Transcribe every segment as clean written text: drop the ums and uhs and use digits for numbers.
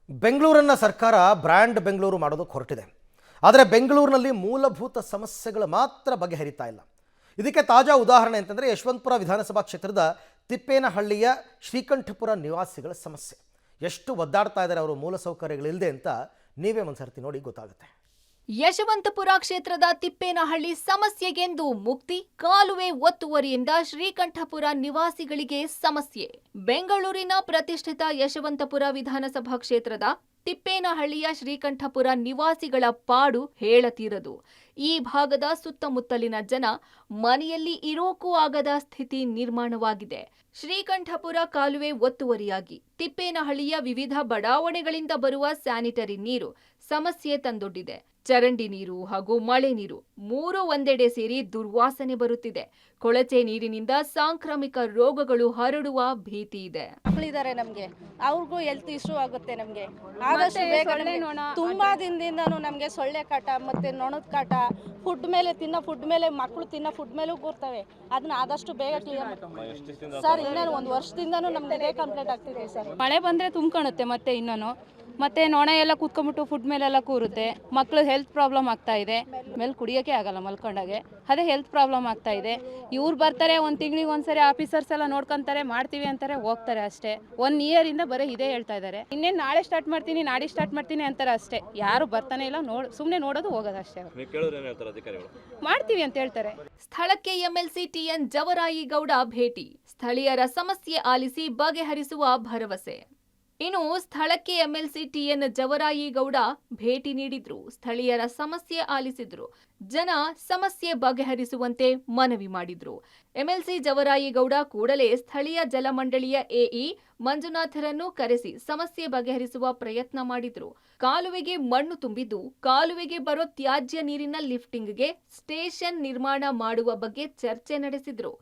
ಬೆಂಗಳೂರನ್ನ ಸರ್ಕಾರ ಬ್ರ್ಯಾಂಡ್ ಬೆಂಗಳೂರು ಮಾಡೋದಕ್ಕೆ ಹೊರಟಿದೆ. ಆದರೆ ಬೆಂಗಳೂರಿನಲ್ಲಿ ಮೂಲಭೂತ ಸಮಸ್ಯೆಗಳು ಮಾತ್ರ ಬಗೆಹರಿತಾ ಇಲ್ಲ. ಇದಕ್ಕೆ ತಾಜಾ ಉದಾಹರಣೆ ಅಂತಂದರೆ ಯಶವಂತಪುರ ವಿಧಾನಸಭಾ ಕ್ಷೇತ್ರದ ತಿಪ್ಪೇನಹಳ್ಳಿಯ ಶ್ರೀಕಂಠಪುರ ನಿವಾಸಿಗಳ ಸಮಸ್ಯೆ. ಎಷ್ಟು ಒದ್ದಾಡ್ತಾ ಇದ್ದಾರೆ ಅವರು ಮೂಲಸೌಕರ್ಯಗಳಿಲ್ಲದೆ ಅಂತ ನೀವೇ ಒಂದ್ಸರ್ತಿ ನೋಡಿ ಗೊತ್ತಾಗುತ್ತೆ. ಯಶವಂತಪುರ ಕ್ಷೇತ್ರದ ತಿಪ್ಪೇನಹಳ್ಳಿ ಸಮಸ್ಯೆಗೆಂದು ಮುಕ್ತಿ, ಕಾಲುವೆ ಒತ್ತುವರಿಯಿಂದ ಶ್ರೀಕಂಠಪುರ ನಿವಾಸಿಗಳಿಗೆ ಸಮಸ್ಯೆ. ಬೆಂಗಳೂರಿನ ಪ್ರತಿಷ್ಠಿತ ಯಶವಂತಪುರ ವಿಧಾನಸಭಾ ಕ್ಷೇತ್ರದ ತಿಪ್ಪೇನಹಳ್ಳಿಯ ಶ್ರೀಕಂಠಪುರ ನಿವಾಸಿಗಳ ಪಾಡು ಹೇಳತೀರದು. ಈ ಭಾಗದ ಸುತ್ತಮುತ್ತಲಿನ ಜನ ಮನೆಯಲ್ಲಿ ಇರೋಕೂ ಆಗದ ಸ್ಥಿತಿ ನಿರ್ಮಾಣವಾಗಿದೆ. ಶ್ರೀಕಂಠಪುರ ಕಾಲುವೆ ಒತ್ತುವರಿಯಾಗಿ ತಿಪ್ಪೇನಹಳ್ಳಿಯ ವಿವಿಧ ಬಡಾವಣೆಗಳಿಂದ ಬರುವ ಸ್ಯಾನಿಟರಿ ನೀರು ಸಮಸ್ಯೆ ತಂದೊಡ್ಡಿದೆ. ಚರಂಡಿ ನೀರು ಹಾಗೂ ಮಳೆ ನೀರು ಮೂರು ಒಂದೆಡೆ ಸೇರಿ ದುರ್ವಾಸನೆ ಬರುತ್ತಿದೆ. ಕೊಳಚೆ ನೀರಿನಿಂದ ಸಾಂಕ್ರಾಮಿಕ ರೋಗಗಳು ಹರಡುವ ಭೀತಿ ಇದೆ. ಮಕ್ಕಳಿದ್ದಾರೆ, ನಮ್ಗೆ ಅವ್ರಿಗೂ ಹೆಲ್ತ್ ಇಶ್ಯೂ ಆಗುತ್ತೆ. ನಮ್ಗೆ ಆದಷ್ಟು ಬೇಗ ತುಂಬಾ ದಿನದಿಂದನೂ ನಮ್ಗೆ ಸೊಳ್ಳೆ ಕಾಟ ಮತ್ತೆ ನೊಣದ ಕಾಟ, ಫುಡ್ ಮೇಲೆ ಮಕ್ಕಳು ತಿನ್ನೋ ಫುಡ್ ಮೇಲೂ ಕೂರ್ತವೆ. ಅದನ್ನ ಆದಷ್ಟು ಬೇಗ ಕ್ಲಿಯರ್ ಸರ್. ಇನ್ನೇನು ಒಂದು ವರ್ಷದಿಂದನೂ ನಮ್ಗೆ ಕಂಪ್ಲೇಂಟ್ ಆಗ್ತಿದೆ ಸರ್. ಮಳೆ ಬಂದ್ರೆ ತುಂಬ್ಕೊಳುತ್ತೆ ಮತ್ತೆ ನೊಣ ಎಲ್ಲ ಕೂತ್ಕೊಂಡ್ಬಿಟ್ಟು ಫುಡ್ ಮೇಲೆಲ್ಲ ಕೂರುತ್ತೆ. ಮಕ್ಳು ಹೆಲ್ತ್ ಪ್ರಾಬ್ಲಮ್ ಆಗ್ತಾ ಇದೆ. ಮೇಲೆ ಕುಡಿಯೋಕೆ ಆಗಲ್ಲ ಮಲ್ಕೊಂಡಾಗೆ, ಅದೇ ಹೆಲ್ತ್ ಪ್ರಾಬ್ಲಮ್ ಆಗ್ತಾ ಇದೆ. ಇವ್ರು ಬರ್ತಾರೆ, ಒಂದು ತಿಂಗಳಿಗೆ ಒಂದ್ಸರಿ ಆಫೀಸರ್ಸ್ ಎಲ್ಲ ನೋಡ್ಕೊಂತಾರೆ, ಮಾಡ್ತೀವಿ ಅಂತಾರೆ, ಹೋಗ್ತಾರೆ ಅಷ್ಟೇ. 1 year ಇಂದ ಬರೀ ಇದೇ ಹೇಳ್ತಾ ಇದ್ದಾರೆ. ಇನ್ನೇನು ನಾಳೆ ಸ್ಟಾರ್ಟ್ ಮಾಡ್ತೀನಿ ಅಂತಾರೆ ಅಷ್ಟೇ. ಯಾರು ಬರ್ತಾನೆ ಇಲ್ಲ, ಸುಮ್ಮನೆ ನೋಡೋದು ಹೋಗೋದು ಅಷ್ಟೇ. ಮಾಡ್ತೀವಿ ಅಂತ ಹೇಳ್ತಾರೆ. ಸ್ಥಳಕ್ಕೆ ಎಂಎಲ್ಸಿ ಟಿಎನ್ ಜವರಾಯಿಗೌಡ ಭೇಟಿ, ಸ್ಥಳೀಯರ ಸಮಸ್ಯೆ ಆಲಿಸಿ ಬಗೆಹರಿಸುವ ಭರವಸೆ. ಇನ್ನು ಸ್ಥಳಕ್ಕೆ ಎಂಎಲ್ಸಿ ಟಿಎನ್ ಜವರಾಯಿಗೌಡ ಭೇಟಿ ನೀಡಿದ್ರು. ಸ್ಥಳೀಯರ ಸಮಸ್ಯೆ ಆಲಿಸಿದ್ರು. ಜನ ಸಮಸ್ಯೆ ಬಗೆಹರಿಸುವಂತೆ ಮನವಿ ಮಾಡಿದ್ರು. ಎಂಎಲ್ಸಿ ಜವರಾಯಿಗೌಡ ಕೂಡಲೇ ಸ್ಥಳೀಯ ಜಲಮಂಡಳಿಯ ಎಇ ಮಂಜುನಾಥರನ್ನು ಕರೆಸಿ ಸಮಸ್ಯೆ ಬಗೆಹರಿಸುವ ಪ್ರಯತ್ನ ಮಾಡಿದ್ರು. ಕಾಲುವೆಗೆ ಮಣ್ಣು ತುಂಬಿದ್ದು, ಕಾಲುವೆಗೆ ಬರೋ ತ್ಯಾಜ್ಯ ನೀರಿನ ಲಿಫ್ಟಿಂಗ್ಗೆ ಸ್ಟೇಷನ್ ನಿರ್ಮಾಣ ಮಾಡುವ ಬಗ್ಗೆ ಚರ್ಚೆ ನಡೆಸಿದ್ರು.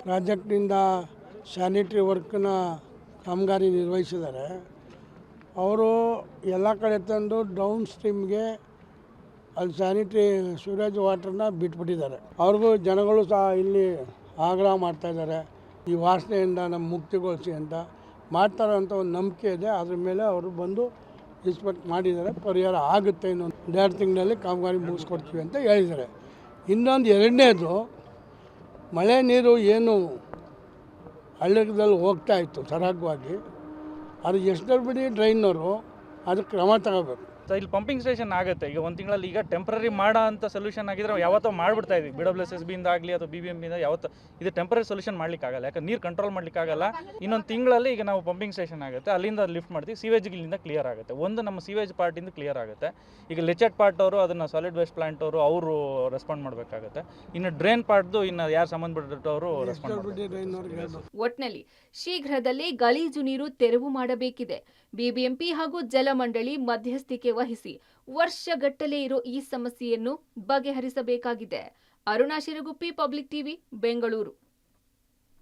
ಪ್ರಾಜೆಕ್ಟ್ನಿಂದ ಸ್ಯಾನಿಟ್ರಿ ವರ್ಕ್ನ ಕಾಮಗಾರಿ ನಿರ್ವಹಿಸಿದ್ದಾರೆ. ಅವರು ಎಲ್ಲ ಕಡೆ ತಂದು ಡೌನ್ ಸ್ಟ್ರೀಮ್ಗೆ ಅಲ್ಲಿ ಸ್ಯಾನಿಟ್ರಿ ಸೂರೇಜ್ ವಾಟರ್ನ ಬಿಟ್ಬಿಟ್ಟಿದ್ದಾರೆ. ಅವ್ರಿಗೂ ಜನಗಳು ಸಹ ಇಲ್ಲಿ ಆಗ್ರಹ ಮಾಡ್ತಾಯಿದ್ದಾರೆ, ಈ ವಾಸನೆಯಿಂದ ನಮ್ಮ ಮುಕ್ತಿಗೊಳಿಸಿ ಅಂತ ಮಾಡ್ತಾರೆ ಅಂತ ಒಂದು ನಂಬಿಕೆ ಇದೆ. ಅದ್ರ ಮೇಲೆ ಅವರು ಬಂದು ಇನ್ಸ್ಪೆಕ್ಟ್ ಮಾಡಿದ್ದಾರೆ. ಪರಿಹಾರ ಆಗುತ್ತೆ, ಇನ್ನೊಂದು 2 ತಿಂಗಳಲ್ಲಿ ಕಾಮಗಾರಿ ಮುಗಿಸ್ಕೊಡ್ತೀವಿ ಅಂತ ಹೇಳಿದ್ದಾರೆ. ಇನ್ನೊಂದು 2ನೇದು, ಮಳೆ ನೀರು ಏನು ಹಳ್ಳದಲ್ಲಿ ಹೋಗ್ತಾ ಇತ್ತು ಸರಾಗವಾಗಿ, ಅದು ಎಷ್ಟು ಬಿಡಿ ಡ್ರೈನರು ಅದಕ್ಕೆ ಕ್ರಮ ತಗೋಬೇಕು. ಇಲ್ಲಿ ಪಂಪಿಂಗ್ ಸ್ಟೇಷನ್ ಆಗುತ್ತೆ. ಈಗ 1 ತಿಂಗಳಲ್ಲಿ ಈಗ ಟೆಂಪ್ರರಿ ಮಾಡೋ ಅಂತ ಸೊಲ್ಯೂಷನ್ ಆಗಿದ್ರೆ ಯಾವತ್ತೋ ಮಾಡ್ಬಿಡ್ತಾ ಇದ್ವಿ. BWSSB ಆಗಲಿ ಅಥವಾ BBMP ಯಾವತ್ತೋ ಇದು ಟೆಂಪ್ರರಿ ಸೊಲ್ಯೂಷನ್ ಮಾಡ್ಲಿಕ್ಕಾಗಲ್ಲ. ಯಾಕಂದ್ರೆ ನೀರು ಕಂಟ್ರೋಲ್ ಮಾಡ್ಲಿಕ್ಕಾಗಲ್ಲ. ಇನ್ನೊಂದು ತಿಂಗಳಲ್ಲಿ ಈಗ ನಾವು ಪಂಪಿಂಗ್ ಸ್ಟೇಷನ್ ಆಗುತ್ತೆ, ಅಲ್ಲಿಂದ ಲಿಫ್ಟ್ ಮಾಡ್ತೀವಿ. ಸೀವೇಜ್ಗಳಿಂದ ಕ್ಲಿಯರ್ ಆಗುತ್ತೆ. ಒಂದು ನಮ್ಮ ಸೀವೇಜ್ ಪಾರ್ಟಿಂದ ಕ್ಲಿಯರ್ ಆಗುತ್ತೆ. ಈಗ ಲೆಚೆಟ್ ಪಾರ್ಟ್ ಅವರು ಅದನ್ನು ಸಾಲಿಡ್ ವೇಸ್ಟ್ ಪ್ಲಾಂಟ್ ಅವರು ರೆಸ್ಪಾಂಡ್ ಮಾಡಬೇಕಾಗುತ್ತೆ. ಇನ್ನು ಡ್ರೈನ್ ಪಾರ್ಟ್ದು ಇನ್ನು ಯಾರು ಸಂಬಂಧಪಟ್ಟವರು ರೆಸ್ಪಾಂಡ್ ಮಾಡಬೇಕು. ಒಟ್ನಲ್ಲಿ ಶೀಘ್ರದಲ್ಲೇ ಗಲೀಜು ನೀರು ತೆರವು ಮಾಡಬೇಕಿದೆ. ಬಿಬಿಎಂಪಿ ಹಾಗೂ ಜಲಮಂಡಳಿ ಮಧ್ಯಸ್ಥಿಕೆ ವಹಿಸಿ ವರ್ಷಗಟ್ಟಲೆ ಇರೋ ಈ ಸಮಸ್ಯೆಯನ್ನು ಬಗೆಹರಿಸಬೇಕಾಗಿದೆ. Aruna Shiraguppi, public TV, Bengaluru.